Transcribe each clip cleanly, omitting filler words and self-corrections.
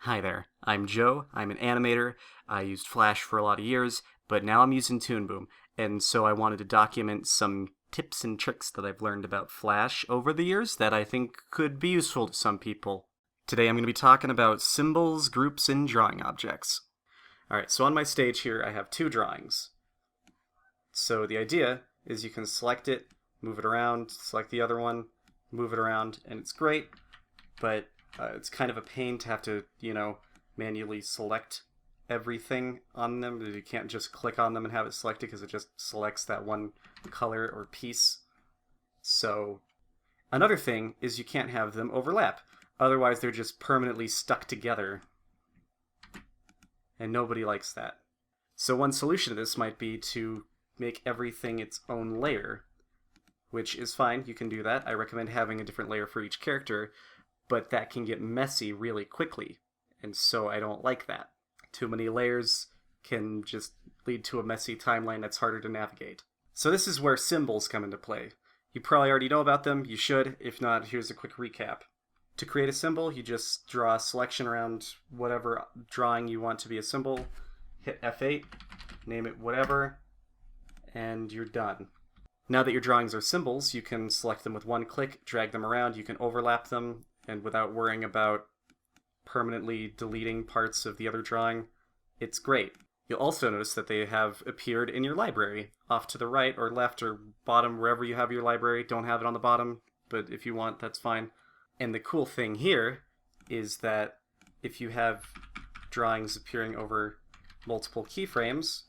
Hi there, I'm Joe, I'm an animator. I used Flash for a lot of years, but now I'm using Toon Boom, and so I wanted to document some tips and tricks that I've learned about Flash over the years that I think could be useful to some people. Today I'm going to be talking about symbols, groups, and drawing objects. Alright, so on my stage here I have two drawings. So the idea is you can select it, move it around, select the other one, move it around, and it's great, but it's kind of a pain to have to, manually select everything on them. You can't just click on them and have it selected because it just selects that one color or piece. So another thing is you can't have them overlap. Otherwise they're just permanently stuck together. And nobody likes that. So one solution to this might be to make everything its own layer, which is fine. You can do that. I recommend having a different layer for each character, but that can get messy really quickly, and so I don't like that. Too many layers can just lead to a messy timeline that's harder to navigate. So this is where symbols come into play. You probably already know about them, you should. If not, here's a quick recap. To create a symbol, you just draw a selection around whatever drawing you want to be a symbol, hit F8, name it whatever, and you're done. Now that your drawings are symbols, you can select them with one click, drag them around, you can overlap them, and without worrying about permanently deleting parts of the other drawing, it's great. You'll also notice that they have appeared in your library, off to the right or left or bottom, wherever you have your library. Don't have it on the bottom, but if you want, that's fine. And the cool thing here is that if you have drawings appearing over multiple keyframes,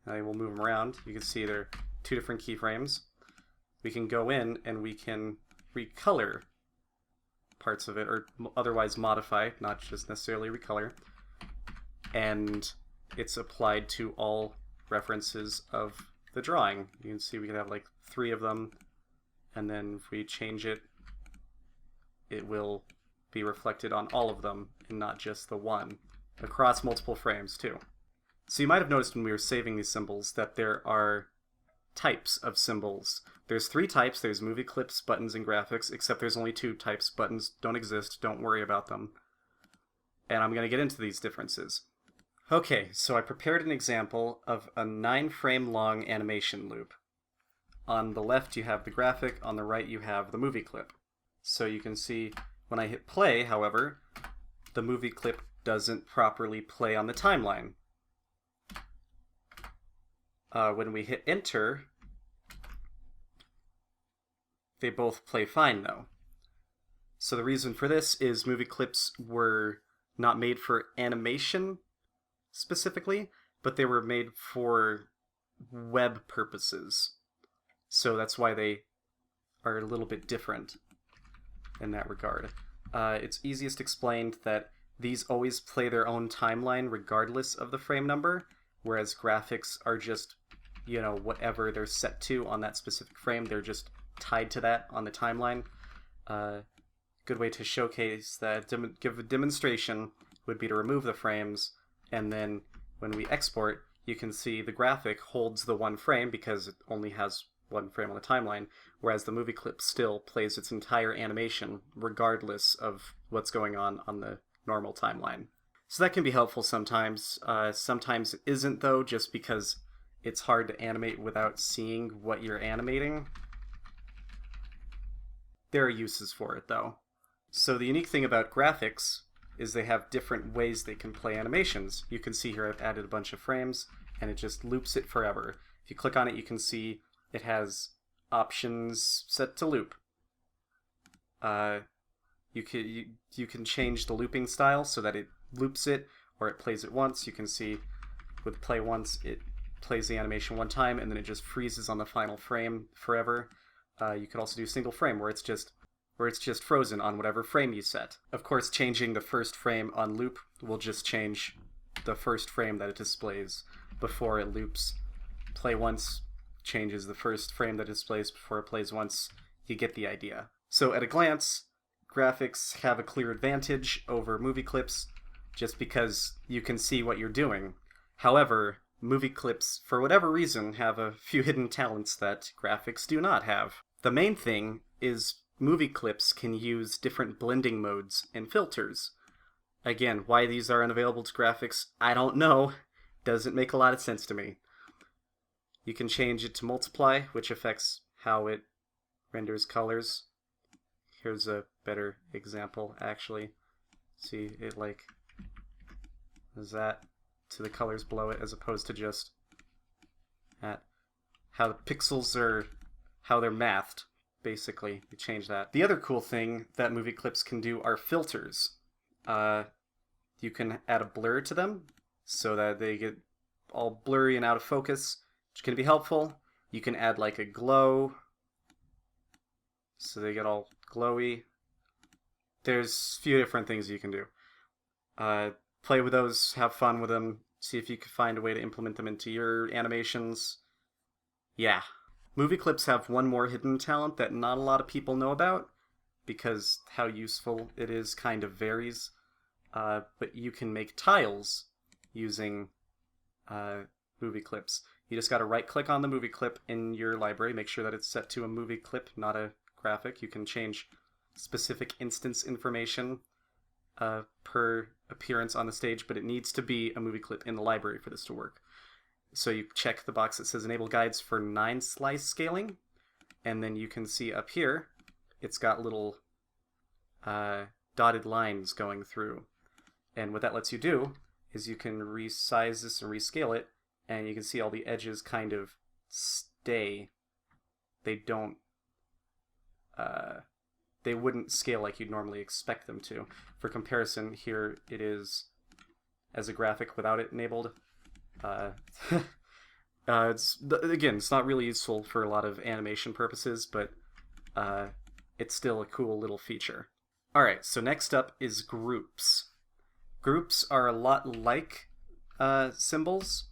I will move them around, you can see they're two different keyframes. We can go in and we can recolor parts of it, or otherwise modify, not just necessarily recolor, and it's applied to all references of the drawing. You can see we can have like 3 of them, and then if we change it, it will be reflected on all of them and not just the one, across multiple frames too. So you might have noticed when we were saving these symbols that there are types of symbols. There's 3 types. There's movie clips, buttons, and graphics, except there's only 2 types. Buttons don't exist. Don't worry about them. And I'm going to get into these differences. Okay, so I prepared an example of a 9-frame long animation loop. On the left you have the graphic, on the right you have the movie clip. So you can see when I hit play, however, the movie clip doesn't properly play on the timeline. When we hit enter, they both play fine though. So the reason for this is movie clips were not made for animation specifically, but they were made for web purposes. So that's why they are a little bit different in that regard. It's easiest explained that these always play their own timeline regardless of the frame number, whereas graphics are just, whatever they're set to on that specific frame, they're just tied to that on the timeline. Good way to showcase that, give a demonstration, would be to remove the frames, and then when we export, you can see the graphic holds the one frame because it only has one frame on the timeline, whereas the movie clip still plays its entire animation regardless of what's going on the normal timeline. So that can be helpful sometimes. Sometimes it isn't though, just because it's hard to animate without seeing what you're animating. There are uses for it though. So the unique thing about graphics is they have different ways they can play animations. You can see here I've added a bunch of frames and it just loops it forever. If you click on it, you can see it has options set to loop. You can change the looping style so that it loops it or it plays it once. You can see with play once, it plays the animation one time and then it just freezes on the final frame forever. You could also do single frame where it's just frozen on whatever frame you set. Of course, changing the first frame on loop will just change the first frame that it displays before it loops. Play once changes the first frame that it displays before it plays once. You get the idea. So at a glance, graphics have a clear advantage over movie clips just because you can see what you're doing. However, movie clips, for whatever reason, have a few hidden talents that graphics do not have. The main thing is movie clips can use different blending modes and filters. Again, why these are unavailable to graphics, I don't know. Doesn't make a lot of sense to me. You can change it to multiply, which affects how it renders colors. Here's a better example, actually. See, it like does that to the colors below it, as opposed to just at how the pixels are, how they're mathed, basically. We change that. The other cool thing that movie clips can do are filters. You can add a blur to them so that they get all blurry and out of focus, which can be helpful. You can add like a glow so they get all glowy. There's a few different things you can do. Play with those, have fun with them, see if you can find a way to implement them into your animations. Yeah. Movie clips have one more hidden talent that not a lot of people know about, because how useful it is kind of varies. But you can make tiles using movie clips. You just got to right-click on the movie clip in your library, make sure that it's set to a movie clip, not a graphic. You can change specific instance information per appearance on the stage, but it needs to be a movie clip in the library for this to work. So you check the box that says Enable Guides for 9-slice scaling, and then you can see up here, it's got little dotted lines going through. And what that lets you do is you can resize this and rescale it, and you can see all the edges kind of stay. They don't, they wouldn't scale like you'd normally expect them to. For comparison, here it is as a graphic without it enabled. Again, it's not really useful for a lot of animation purposes, but it's still a cool little feature. Alright, so next up is groups. Groups are a lot like symbols,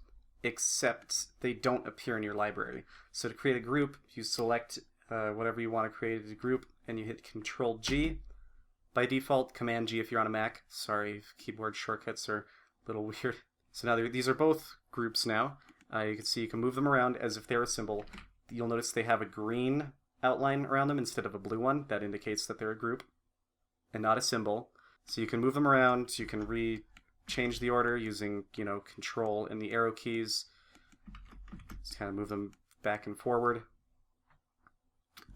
except they don't appear in your library. So to create a group, you select whatever you want to create as a group, and you hit Control-G. By default, Command-G if you're on a Mac. Sorry, keyboard shortcuts are a little weird. So now these are both groups now. You can see you can move them around as if they're a symbol. You'll notice they have a green outline around them instead of a blue one. That indicates that they're a group and not a symbol. So you can move them around. You can change the order using, Control and the arrow keys. Just kind of move them back and forward.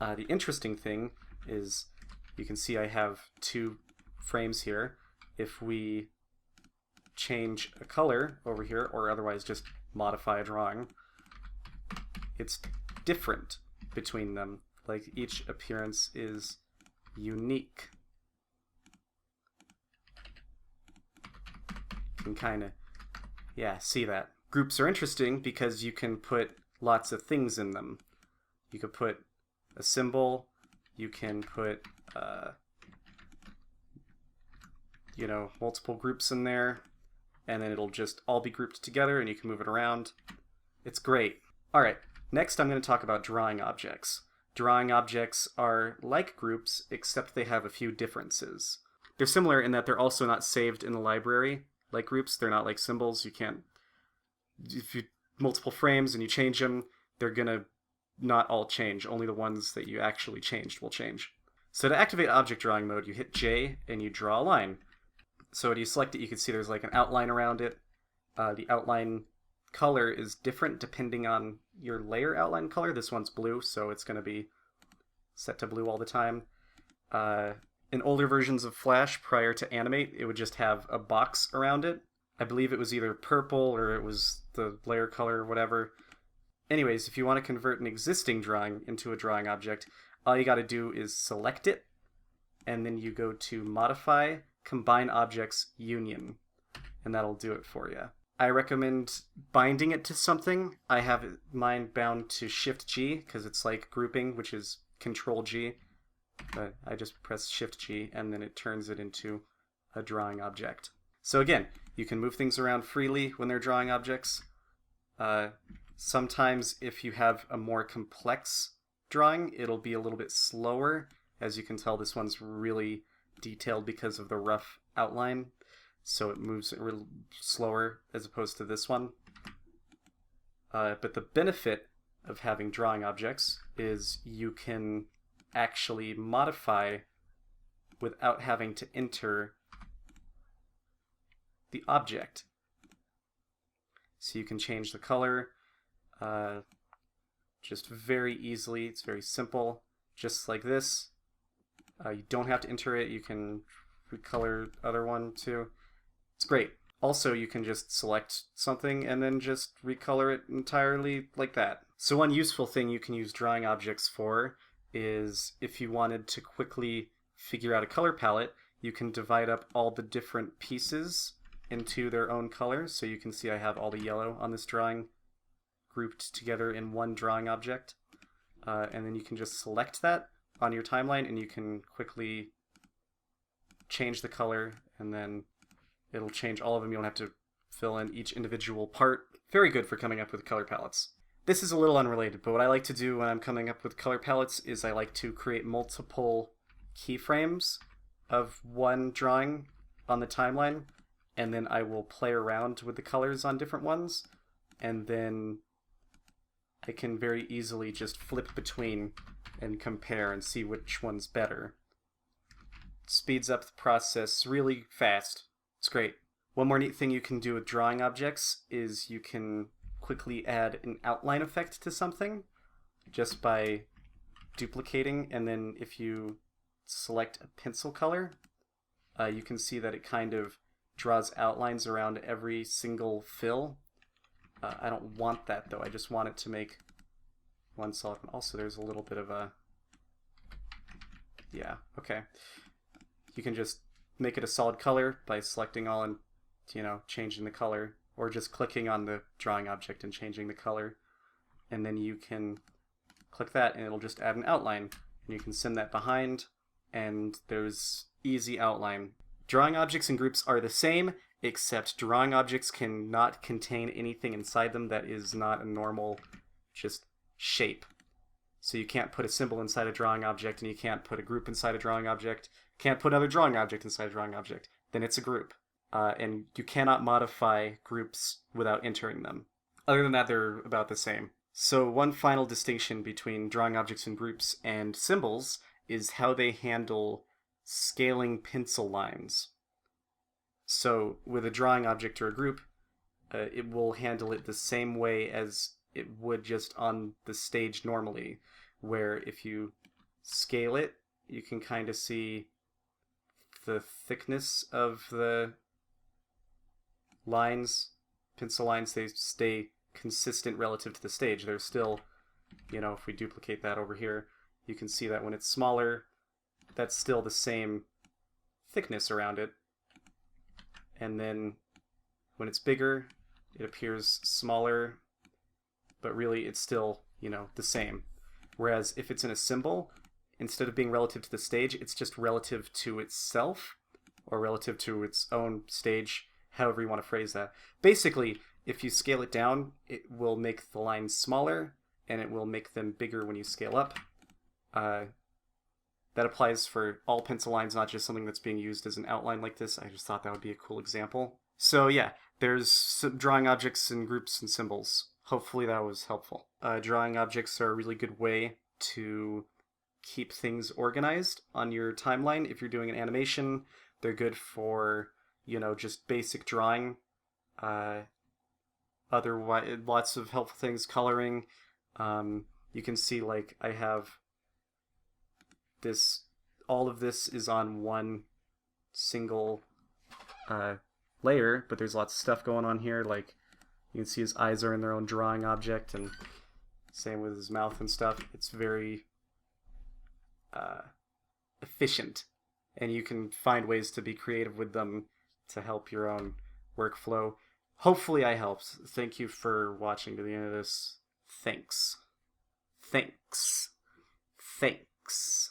The interesting thing is you can see I have 2 frames here. If we change a color over here, or otherwise just modify a drawing, it's different between them. Like, each appearance is unique. You can kind of, see that. Groups are interesting because you can put lots of things in them. You could put a symbol, you can put, multiple groups in there, and then it'll just all be grouped together and you can move it around. It's great. Alright, next I'm going to talk about drawing objects. Drawing objects are like groups, except they have a few differences. They're similar in that they're also not saved in the library like groups. They're not like symbols. You can't, if you multiple frames and you change them, they're going to not all change. Only the ones that you actually changed will change. So to activate object drawing mode, you hit J and you draw a line. So when you select it, you can see there's like an outline around it. The outline color is different depending on your layer outline color. This one's blue, so it's going to be set to blue all the time. In older versions of Flash, prior to Animate, it would just have a box around it. I believe it was either purple or it was the layer color or whatever. Anyways, if you want to convert an existing drawing into a drawing object, all you got to do is select it, and then you go to Modify, Combine Objects, Union, and that'll do it for you. I recommend binding it to something. I have mine bound to Shift-G, because it's like grouping, which is Control-G. But I just press Shift-G, and then it turns it into a drawing object. So again, you can move things around freely when they're drawing objects. Sometimes if you have a more complex drawing, it'll be a little bit slower. As you can tell, this one's really detailed because of the rough outline, so it moves a little slower as opposed to this one. But the benefit of having drawing objects is you can actually modify without having to enter the object. So you can change the color just very easily. It's very simple, just like this. You don't have to enter it. You can recolor other one too. It's great. Also, you can just select something and then just recolor it entirely like that. So one useful thing you can use drawing objects for is if you wanted to quickly figure out a color palette, you can divide up all the different pieces into their own colors. So you can see I have all the yellow on this drawing grouped together in one drawing object. And then you can just select that on your timeline and you can quickly change the color and then it'll change all of them. You don't have to fill in each individual part. Very good for coming up with color palettes. This is a little unrelated, but what I like to do when I'm coming up with color palettes is I like to create multiple keyframes of one drawing on the timeline, and then I will play around with the colors on different ones, and then I can very easily just flip between and compare and see which one's better. It speeds up the process really fast. It's great. One more neat thing you can do with drawing objects is you can quickly add an outline effect to something just by duplicating, and then if you select a pencil color, you can see that it kind of draws outlines around every single fill. I don't want that though. I just want it to make one solid. Also, there's a little bit of a... Yeah, okay. You can just make it a solid color by selecting all and, changing the color, or just clicking on the drawing object and changing the color. And then you can click that and it'll just add an outline. And you can send that behind and there's easy outline. Drawing objects and groups are the same, except drawing objects cannot contain anything inside them that is not a normal just shape. So you can't put a symbol inside a drawing object, and you can't put a group inside a drawing object, can't put another drawing object inside a drawing object. Then it's a group. And you cannot modify groups without entering them. Other than that, they're about the same. So one final distinction between drawing objects and groups and symbols is how they handle scaling pencil lines. So with a drawing object or a group, it will handle it the same way as it would just on the stage normally, where if you scale it, you can kind of see the thickness of the lines. Pencil lines, they stay consistent relative to the stage. They're still, if we duplicate that over here, you can see that when it's smaller, that's still the same thickness around it. And then when it's bigger, it appears smaller, but really it's still, the same. Whereas if it's in a symbol, instead of being relative to the stage, it's just relative to itself, or relative to its own stage, however you want to phrase that. Basically, if you scale it down, it will make the lines smaller, and it will make them bigger when you scale up. That applies for all pencil lines, not just something that's being used as an outline like this. I just thought that would be a cool example. So yeah, there's some drawing objects and groups and symbols. Hopefully that was helpful. Drawing objects are a really good way to keep things organized on your timeline. If you're doing an animation, they're good for, just basic drawing. Otherwise, lots of helpful things, coloring. You can see, like, I have this, all of this is on one single layer, but there's lots of stuff going on here. Like, you can see his eyes are in their own drawing object, and same with his mouth and stuff. It's very efficient, and you can find ways to be creative with them to help your own workflow. Hopefully I helped. Thank you for watching to the end of this. Thanks. Thanks. Thanks.